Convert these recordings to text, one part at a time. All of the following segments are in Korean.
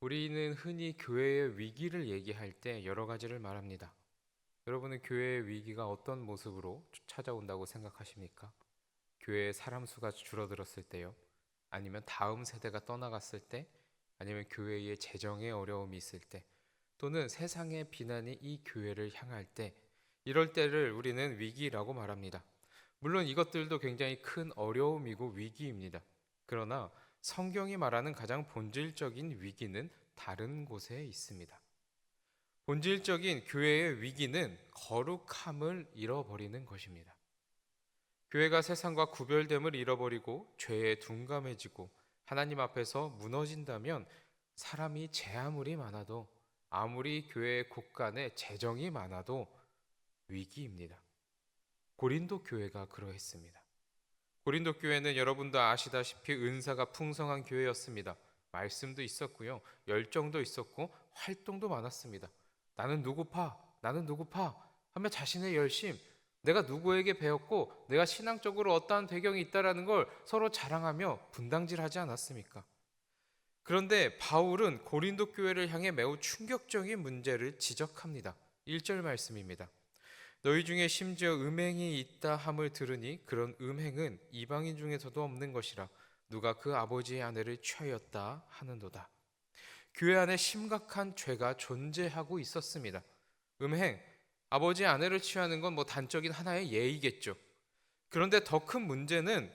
우리는 흔히 교회의 위기를 얘기할 때 여러 가지를 말합니다. 여러분은 교회의 위기가 어떤 모습으로 찾아온다고 생각하십니까? 교회의 사람 수가 줄어들었을 때요? 아니면 다음 세대가 떠나갔을 때? 아니면 교회의 재정에 어려움이 있을 때? 또는 세상의 비난이 이 교회를 향할 때? 이럴 때를 우리는 위기라고 말합니다. 물론 이것들도 굉장히 큰 어려움이고 위기입니다. 그러나 성경이 말하는 가장 본질적인 위기는 다른 곳에 있습니다. 본질적인 교회의 위기는 거룩함을 잃어버리는 것입니다. 교회가 세상과 구별됨을 잃어버리고 죄에 둔감해지고 하나님 앞에서 무너진다면 사람이 제 아무리 많아도 아무리 교회의 곳간에 재정이 많아도 위기입니다. 고린도 교회가 그러했습니다. 고린도 교회는 여러분도 아시다시피 은사가 풍성한 교회였습니다. 말씀도 있었고요. 열정도 있었고 활동도 많았습니다. 나는 누구파? 나는 누구파? 하며 자신의 열심, 내가 누구에게 배웠고 내가 신앙적으로 어떠한 배경이 있다라는 걸 서로 자랑하며 분당질하지 않았습니까? 그런데 바울은 고린도 교회를 향해 매우 충격적인 문제를 지적합니다. 1절 말씀입니다. 너희 중에 심지어 음행이 있다 함을 들으니 그런 음행은 이방인 중에서도 없는 것이라 누가 그 아버지의 아내를 취하였다 하는도다. 교회 안에 심각한 죄가 존재하고 있었습니다. 음행, 아버지의 아내를 취하는 건 뭐 단적인 하나의 예이겠죠. 그런데 더 큰 문제는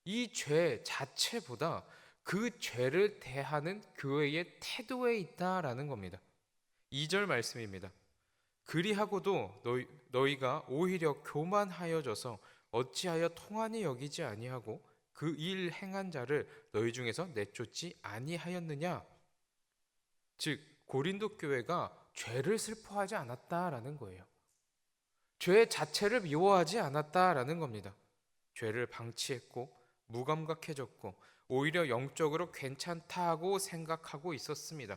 이 죄 자체보다 그 죄를 대하는 교회의 태도에 있다라는 겁니다. 2절 말씀입니다. 그리하고도 너희가 오히려 교만하여져서 어찌하여 통한이 여기지 아니하고 그 일 행한 자를 너희 중에서 내쫓지 아니하였느냐? 즉 고린도 교회가 죄를 슬퍼하지 않았다라는 거예요. 죄 자체를 미워하지 않았다라는 겁니다. 죄를 방치했고 무감각해졌고 오히려 영적으로 괜찮다고 생각하고 있었습니다.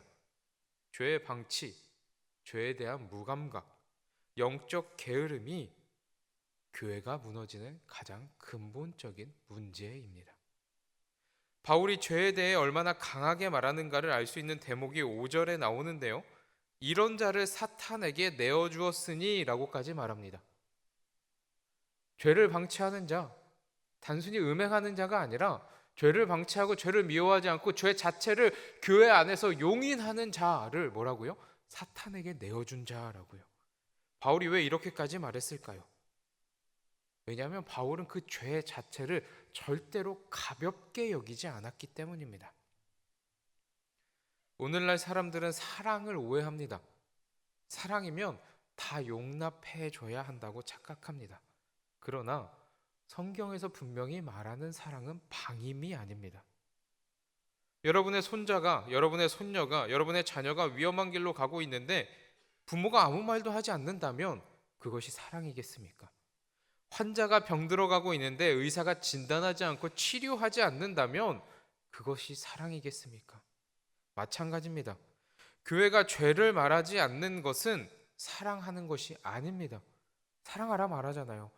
죄의 방치, 죄에 대한 무감각, 영적 게으름이 교회가 무너지는 가장 근본적인 문제입니다. 바울이 죄에 대해 얼마나 강하게 말하는가를 알 수 있는 대목이 5절에 나오는데요. 이런 자를 사탄에게 내어주었으니 라고까지 말합니다. 죄를 방치하는 자, 단순히 음행하는 자가 아니라 죄를 방치하고 죄를 미워하지 않고 죄 자체를 교회 안에서 용인하는 자를 뭐라고요? 사탄에게 내어준 자라고요. 바울이 왜 이렇게까지 말했을까요? 왜냐하면 바울은 그 죄 자체를 절대로 가볍게 여기지 않았기 때문입니다. 오늘날 사람들은 사랑을 오해합니다. 사랑이면 다 용납해 줘야 한다고 착각합니다. 그러나 성경에서 분명히 말하는 사랑은 방임이 아닙니다. 여러분의 손자가, 여러분의 손녀가, 여러분의 자녀가 위험한 길로 가고 있는데 부모가 아무 말도 하지 않는다면 그것이 사랑이겠습니까? 환자가 병들어가고 있는데 의사가 진단하지 않고 치료하지 않는다면 그것이 사랑이겠습니까? 마찬가지입니다. 교회가 죄를 말하지 않는 것은 사랑하는 것이 아닙니다. 사랑하라 말하잖아요.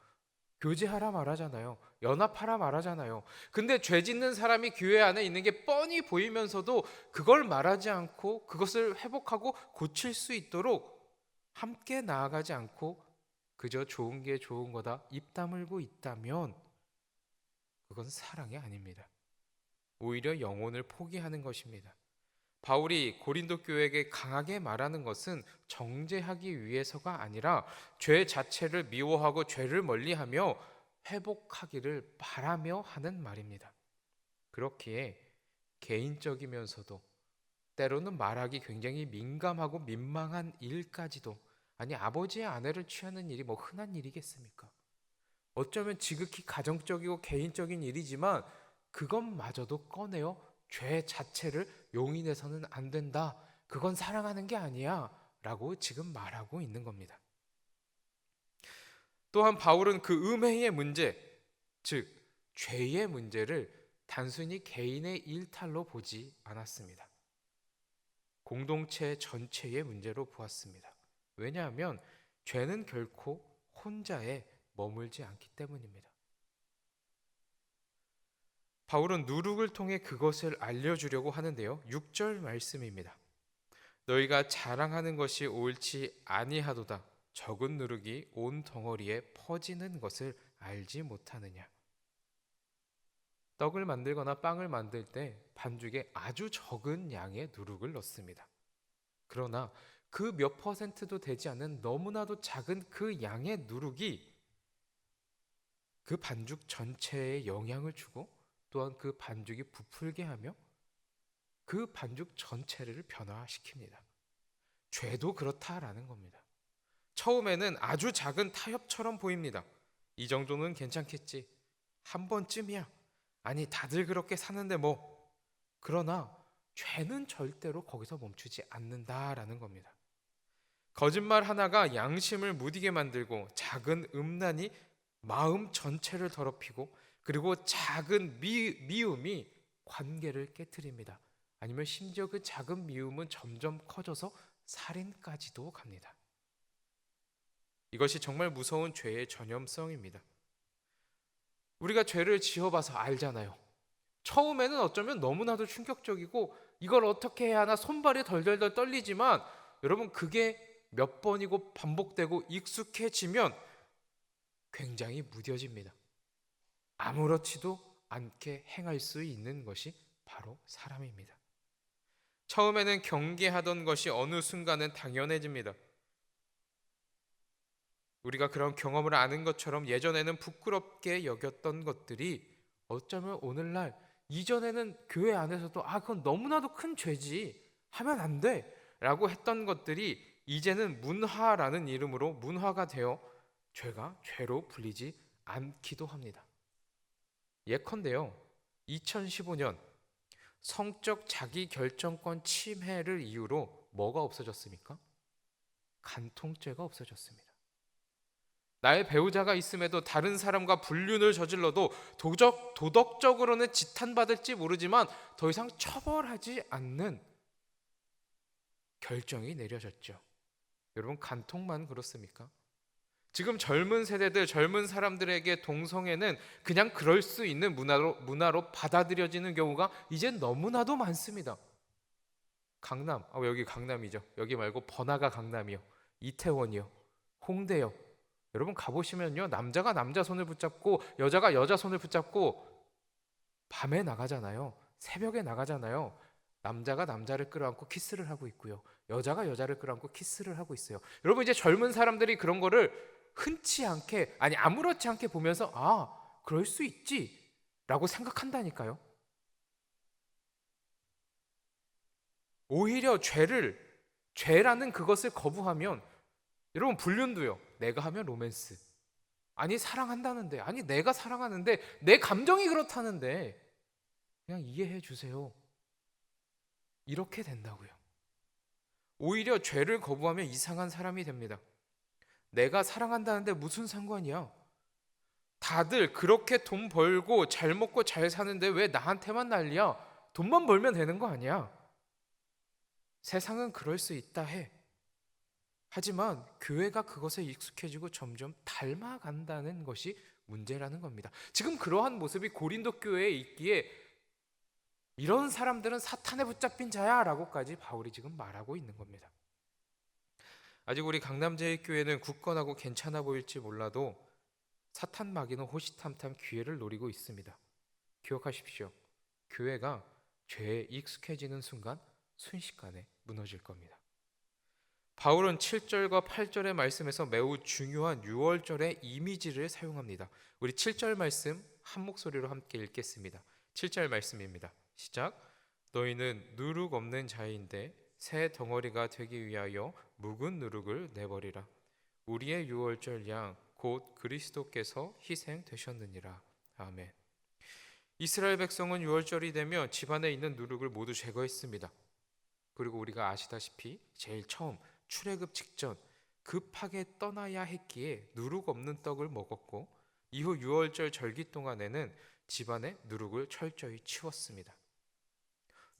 교제하라 말하잖아요. 연합하라 말하잖아요. 근데 죄 짓는 사람이 교회 안에 있는 게 뻔히 보이면서도 그걸 말하지 않고 그것을 회복하고 고칠 수 있도록 함께 나아가지 않고 그저 좋은 게 좋은 거다 입 다물고 있다면 그건 사랑이 아닙니다. 오히려 영혼을 포기하는 것입니다. 바울이 고린도 교회에게 강하게 말하는 것은 정죄하기 위해서가 아니라 죄 자체를 미워하고 죄를 멀리하며 회복하기를 바라며 하는 말입니다. 그렇기에 개인적이면서도 때로는 말하기 굉장히 민감하고 민망한 일까지도 아니 아버지의 아내를 취하는 일이 뭐 흔한 일이겠습니까? 어쩌면 지극히 가정적이고 개인적인 일이지만 그것마저도 꺼내어 죄 자체를 용인해서는 안 된다. 그건 사랑하는 게 아니야. 라고 지금 말하고 있는 겁니다. 또한 바울은 그 음행의 문제, 즉 죄의 문제를 단순히 개인의 일탈로 보지 않았습니다. 공동체 전체의 문제로 보았습니다. 왜냐하면 죄는 결코 혼자에 머물지 않기 때문입니다. 바울은 누룩을 통해 그것을 알려주려고 하는데요. 6절 말씀입니다. 너희가 자랑하는 것이 옳지 아니하도다. 적은 누룩이 온 덩어리에 퍼지는 것을 알지 못하느냐. 떡을 만들거나 빵을 만들 때 반죽에 아주 적은 양의 누룩을 넣습니다. 그러나 그 몇 퍼센트도 되지 않는 너무나도 작은 그 양의 누룩이 그 반죽 전체에 영향을 주고 또한 그 반죽이 부풀게 하며 그 반죽 전체를 변화시킵니다. 죄도 그렇다라는 겁니다. 처음에는 아주 작은 타협처럼 보입니다. 이 정도는 괜찮겠지. 한 번쯤이야. 아니, 다들 그렇게 사는데 뭐. 그러나 죄는 절대로 거기서 멈추지 않는다라는 겁니다. 거짓말 하나가 양심을 무디게 만들고 작은 음란이 마음 전체를 더럽히고 그리고 작은 미움이 관계를 깨뜨립니다. 아니면 심지어 그 작은 미움은 점점 커져서 살인까지도 갑니다. 이것이 정말 무서운 죄의 전염성입니다. 우리가 죄를 지어봐서 알잖아요. 처음에는 어쩌면 너무나도 충격적이고 이걸 어떻게 해야 하나 손발이 덜덜덜 떨리지만 여러분 그게 몇 번이고 반복되고 익숙해지면 굉장히 무뎌집니다. 아무렇지도 않게 행할 수 있는 것이 바로 사람입니다. 처음에는 경계하던 것이 어느 순간은 당연해집니다. 우리가 그런 경험을 아는 것처럼 예전에는 부끄럽게 여겼던 것들이 어쩌면 오늘날 이전에는 교회 안에서도 그건 너무나도 큰 죄지 하면 안 돼 라고 했던 것들이 이제는 문화라는 이름으로 문화가 되어 죄가 죄로 불리지 않기도 합니다. 예컨대요 2015년 성적 자기결정권 침해를 이유로 뭐가 없어졌습니까? 간통죄가 없어졌습니다. 나의 배우자가 있음에도 다른 사람과 불륜을 저질러도 도덕적으로는 지탄받을지 모르지만 더 이상 처벌하지 않는 결정이 내려졌죠. 여러분 간통만 그렇습니까? 지금 젊은 세대들, 젊은 사람들에게 동성애는 그냥 그럴 수 있는 문화로 받아들여지는 경우가 이젠 너무나도 많습니다. 강남, 여기 강남이죠. 여기 말고 번화가 강남이요. 이태원이요. 홍대요. 여러분 가보시면요. 남자가 남자 손을 붙잡고 여자가 여자 손을 붙잡고 밤에 나가잖아요. 새벽에 나가잖아요. 남자가 남자를 끌어안고 키스를 하고 있고요. 여자가 여자를 끌어안고 키스를 하고 있어요. 여러분 이제 젊은 사람들이 그런 거를 흔치 않게 아무렇지 않게 보면서 그럴 수 있지 라고 생각한다니까요. 오히려 죄라는 그것을 거부하면 여러분 불륜도요. 내가 하면 로맨스. 사랑한다는데 내가 사랑하는데 내 감정이 그렇다는데 그냥 이해해 주세요. 이렇게 된다고요. 오히려 죄를 거부하면 이상한 사람이 됩니다. 내가 사랑한다는데 무슨 상관이야? 다들 그렇게 돈 벌고 잘 먹고 잘 사는데 왜 나한테만 난리야? 돈만 벌면 되는 거 아니야? 세상은 그럴 수 있다 해. 하지만 교회가 그것에 익숙해지고 점점 닮아간다는 것이 문제라는 겁니다. 지금 그러한 모습이 고린도 교회에 있기에 이런 사람들은 사탄에 붙잡힌 자야 라고까지 바울이 지금 말하고 있는 겁니다. 아직 우리 강남제일교회는 굳건하고 괜찮아 보일지 몰라도 사탄 마귀는 호시탐탐 기회를 노리고 있습니다. 기억하십시오. 교회가 죄에 익숙해지는 순간 순식간에 무너질 겁니다. 바울은 7절과 8절의 말씀에서 매우 중요한 6월절의 이미지를 사용합니다. 우리 7절 말씀 한 목소리로 함께 읽겠습니다. 7절 말씀입니다. 시작. 너희는 누룩 없는 자인데 새 덩어리가 되기 위하여 묵은 누룩을 내버리라. 우리의 6월절 양 곧 그리스도께서 희생되셨느니라. 아멘. 이스라엘 백성은 6월절이 되면 집안에 있는 누룩을 모두 제거했습니다. 그리고 우리가 아시다시피 제일 처음 출애굽 직전 급하게 떠나야 했기에 누룩 없는 떡을 먹었고 이후 6월절 절기 동안에는 집안에 누룩을 철저히 치웠습니다.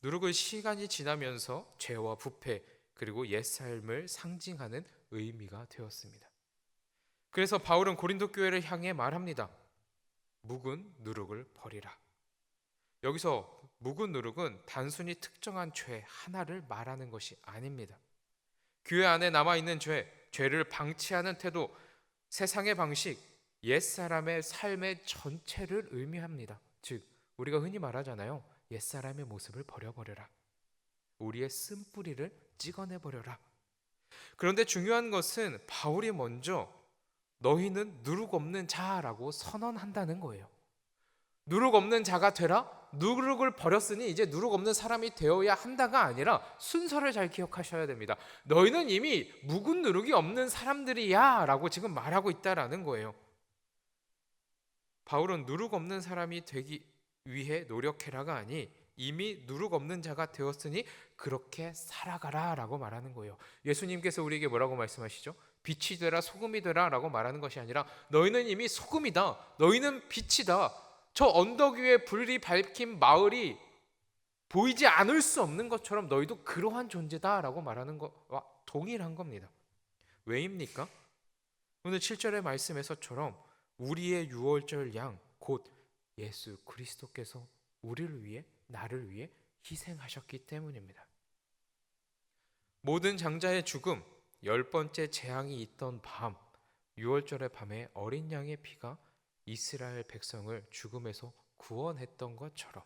누룩은 시간이 지나면서 죄와 부패 그리고 옛삶을 상징하는 의미가 되었습니다. 그래서 바울은 고린도 교회를 향해 말합니다. 묵은 누룩을 버리라. 여기서 묵은 누룩은 단순히 특정한 죄 하나를 말하는 것이 아닙니다. 교회 안에 남아있는 죄를 방치하는 태도, 세상의 방식, 옛사람의 삶의 전체를 의미합니다. 즉, 우리가 흔히 말하잖아요. 옛사람의 모습을 버려버려라. 우리의 쓴뿌리를 찍어내버려라. 그런데 중요한 것은 바울이 먼저 너희는 누룩 없는 자라고 선언한다는 거예요. 누룩 없는 자가 되라? 누룩을 버렸으니 이제 누룩 없는 사람이 되어야 한다가 아니라 순서를 잘 기억하셔야 됩니다. 너희는 이미 묵은 누룩이 없는 사람들이야 라고 지금 말하고 있다라는 거예요. 바울은 누룩 없는 사람이 되기 위해 노력해라가 아니 이미 누룩 없는 자가 되었으니 그렇게 살아가라 라고 말하는 거예요. 예수님께서 우리에게 뭐라고 말씀하시죠? 빛이 되라 소금이 되라 라고 말하는 것이 아니라 너희는 이미 소금이다. 너희는 빛이다. 저 언덕 위에 불이 밝힌 마을이 보이지 않을 수 없는 것처럼 너희도 그러한 존재다 라고 말하는 것과 동일한 겁니다. 왜입니까? 오늘 7절의 말씀에서처럼 우리의 유월절 양 곧 예수 그리스도께서 우리를 위해 나를 위해 희생하셨기 때문입니다. 모든 장자의 죽음, 10번째 재앙이 있던 밤, 유월절의 밤에 어린 양의 피가 이스라엘 백성을 죽음에서 구원했던 것처럼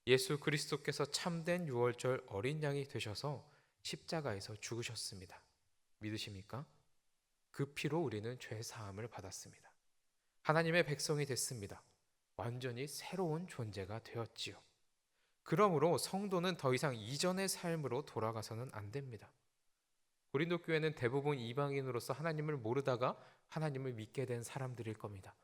예수 그리스도께서 참된 유월절 어린 양이 되셔서 십자가에서 죽으셨습니다. 믿으십니까? 그 피로 우리는 죄 사함을 받았습니다. 하나님의 백성이 됐습니다. 완전히 새로운 존재가 되었지요. 그러므로 성도는 더 이상 이전의 삶으로 돌아가서는 안 됩니다. 고린도 교회는 대부분 이방인으로서 하나님을 모르다가 하나님을 믿게 된 사람들일 겁니다.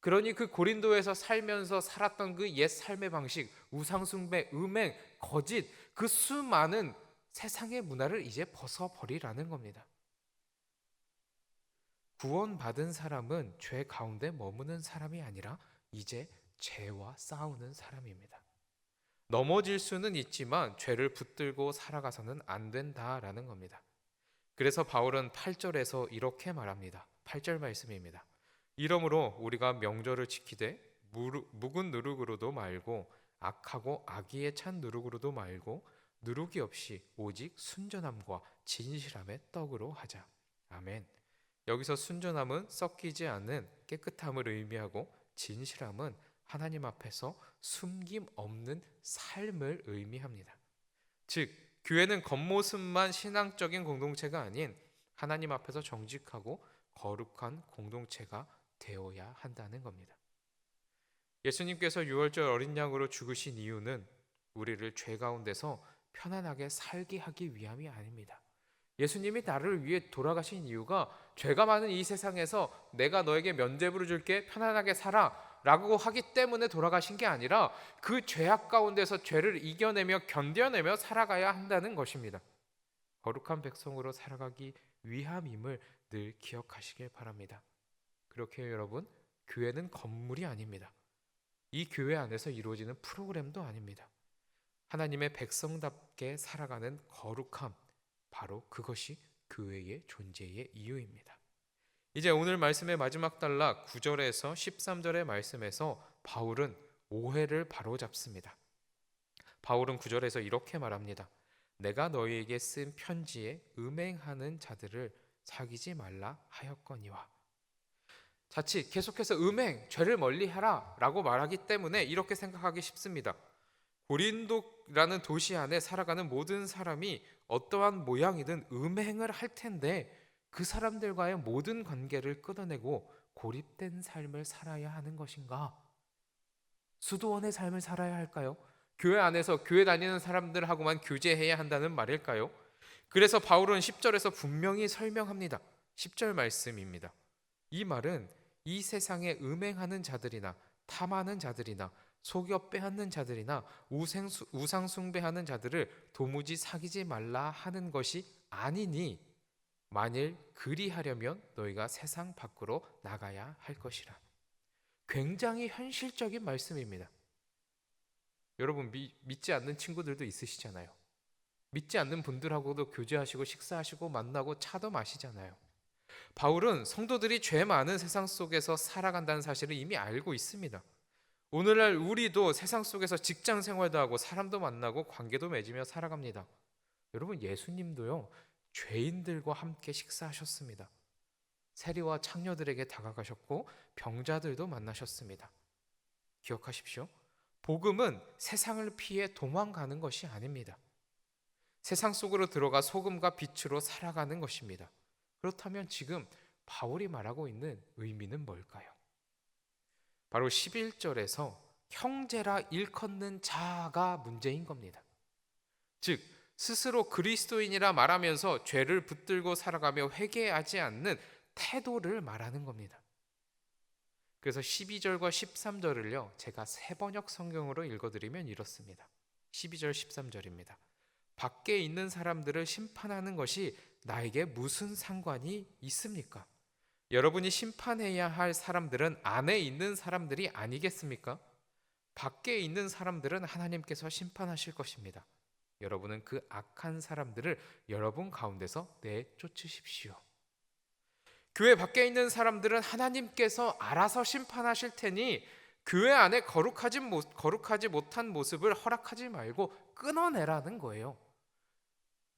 그러니 그 고린도에서 살면서 살았던 그 옛 삶의 방식, 우상숭배, 음행, 거짓, 그 수많은 세상의 문화를 이제 벗어버리라는 겁니다. 구원받은 사람은 죄 가운데 머무는 사람이 아니라 이제 죄와 싸우는 사람입니다. 넘어질 수는 있지만 죄를 붙들고 살아가서는 안 된다라는 겁니다. 그래서 바울은 8절에서 이렇게 말합니다. 8절 말씀입니다. 이러므로 우리가 명절을 지키되 묵은 누룩으로도 말고 악하고 악의에 찬 누룩으로도 말고 누룩이 없이 오직 순전함과 진실함의 떡으로 하자. 아멘. 여기서 순전함은 섞이지 않는 깨끗함을 의미하고 진실함은 하나님 앞에서 숨김 없는 삶을 의미합니다. 즉, 교회는 겉모습만 신앙적인 공동체가 아닌 하나님 앞에서 정직하고 거룩한 공동체가 되어야 한다는 겁니다. 예수님께서 유월절 어린 양으로 죽으신 이유는 우리를 죄 가운데서 편안하게 살게 하기 위함이 아닙니다. 예수님이 나를 위해 돌아가신 이유가 죄가 많은 이 세상에서 내가 너에게 면죄부를 줄게 편안하게 살아 라고 하기 때문에 돌아가신 게 아니라 그 죄악 가운데서 죄를 이겨내며 견뎌내며 살아가야 한다는 것입니다. 거룩한 백성으로 살아가기 위함임을 늘 기억하시길 바랍니다. 그렇게 여러분, 교회는 건물이 아닙니다. 이 교회 안에서 이루어지는 프로그램도 아닙니다. 하나님의 백성답게 살아가는 거룩함, 바로 그것이 교회의 존재의 이유입니다. 이제 오늘 말씀의 마지막 단락 9절에서 13절의 말씀에서 바울은 오해를 바로잡습니다. 바울은 9절에서 이렇게 말합니다. 내가 너희에게 쓴 편지에 음행하는 자들을 사귀지 말라 하였거니와. 자칫 계속해서 음행, 죄를 멀리하라 라고 말하기 때문에 이렇게 생각하기 쉽습니다. 고린도라는 도시 안에 살아가는 모든 사람이 어떠한 모양이든 음행을 할 텐데 그 사람들과의 모든 관계를 끊어내고 고립된 삶을 살아야 하는 것인가? 수도원의 삶을 살아야 할까요? 교회 안에서 교회 다니는 사람들하고만 교제해야 한다는 말일까요? 그래서 바울은 10절에서 분명히 설명합니다. 10절 말씀입니다. 이 말은 이 세상에 음행하는 자들이나 탐하는 자들이나 속여 빼앗는 자들이나 우상 숭배하는 자들을 도무지 사귀지 말라 하는 것이 아니니 만일 그리하려면 너희가 세상 밖으로 나가야 할 것이라. 굉장히 현실적인 말씀입니다. 여러분 믿지 않는 친구들도 있으시잖아요. 믿지 않는 분들하고도 교제하시고 식사하시고 만나고 차도 마시잖아요. 바울은 성도들이 죄 많은 세상 속에서 살아간다는 사실을 이미 알고 있습니다. 오늘날 우리도 세상 속에서 직장 생활도 하고 사람도 만나고 관계도 맺으며 살아갑니다. 여러분, 예수님도요, 죄인들과 함께 식사하셨습니다. 세리와 창녀들에게 다가가셨고 병자들도 만나셨습니다. 기억하십시오. 복음은 세상을 피해 도망가는 것이 아닙니다. 세상 속으로 들어가 소금과 빛으로 살아가는 것입니다. 그렇다면 지금 바울이 말하고 있는 의미는 뭘까요? 바로 11절에서 형제라 일컫는 자가 문제인 겁니다. 즉 스스로 그리스도인이라 말하면서 죄를 붙들고 살아가며 회개하지 않는 태도를 말하는 겁니다. 그래서 12절과 13절을요 제가 세번역 성경으로 읽어드리면 이렇습니다. 12절 13절입니다. 밖에 있는 사람들을 심판하는 것이 나에게 무슨 상관이 있습니까? 여러분이 심판해야 할 사람들은 안에 있는 사람들이 아니겠습니까? 밖에 있는 사람들은 하나님께서 심판하실 것입니다. 여러분은 그 악한 사람들을 여러분 가운데서 내쫓으십시오. 교회 밖에 있는 사람들은 하나님께서 알아서 심판하실 테니 교회 안에 거룩하지 못한 모습을 허락하지 말고 끊어내라는 거예요.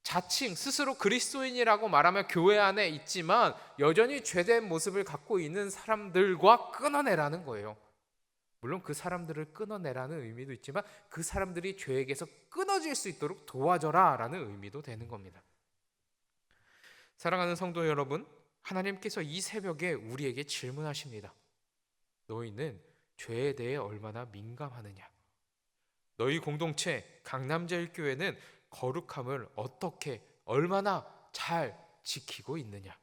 자칭 스스로 그리스도인이라고 말하며 교회 안에 있지만 여전히 죄된 모습을 갖고 있는 사람들과 끊어내라는 거예요. 물론 그 사람들을 끊어내라는 의미도 있지만 그 사람들이 죄에게서 끊어질 수 있도록 도와줘라 라는 의미도 되는 겁니다. 사랑하는 성도 여러분, 하나님께서 이 새벽에 우리에게 질문하십니다. 너희는 죄에 대해 얼마나 민감하느냐? 너희 공동체 강남제일교회는 거룩함을 어떻게 얼마나 잘 지키고 있느냐?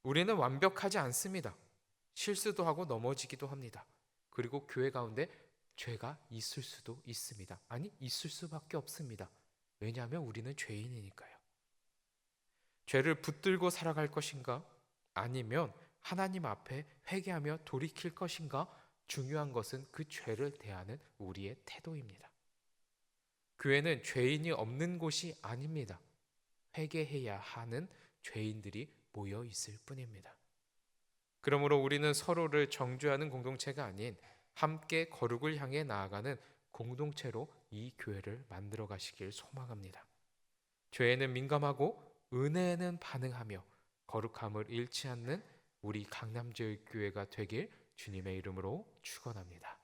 우리는 완벽하지 않습니다. 실수도 하고 넘어지기도 합니다. 그리고 교회 가운데 죄가 있을 수도 있습니다. 아니, 있을 수밖에 없습니다. 왜냐하면 우리는 죄인이니까요. 죄를 붙들고 살아갈 것인가? 아니면 하나님 앞에 회개하며 돌이킬 것인가? 중요한 것은 그 죄를 대하는 우리의 태도입니다. 교회는 죄인이 없는 곳이 아닙니다. 회개해야 하는 죄인들이 모여 있을 뿐입니다. 그러므로 우리는 서로를 정죄하는 공동체가 아닌 함께 거룩을 향해 나아가는 공동체로 이 교회를 만들어 가시길 소망합니다. 죄에는 민감하고 은혜에는 반응하며 거룩함을 잃지 않는 우리 강남제일교회가 되길 주님의 이름으로 축원합니다.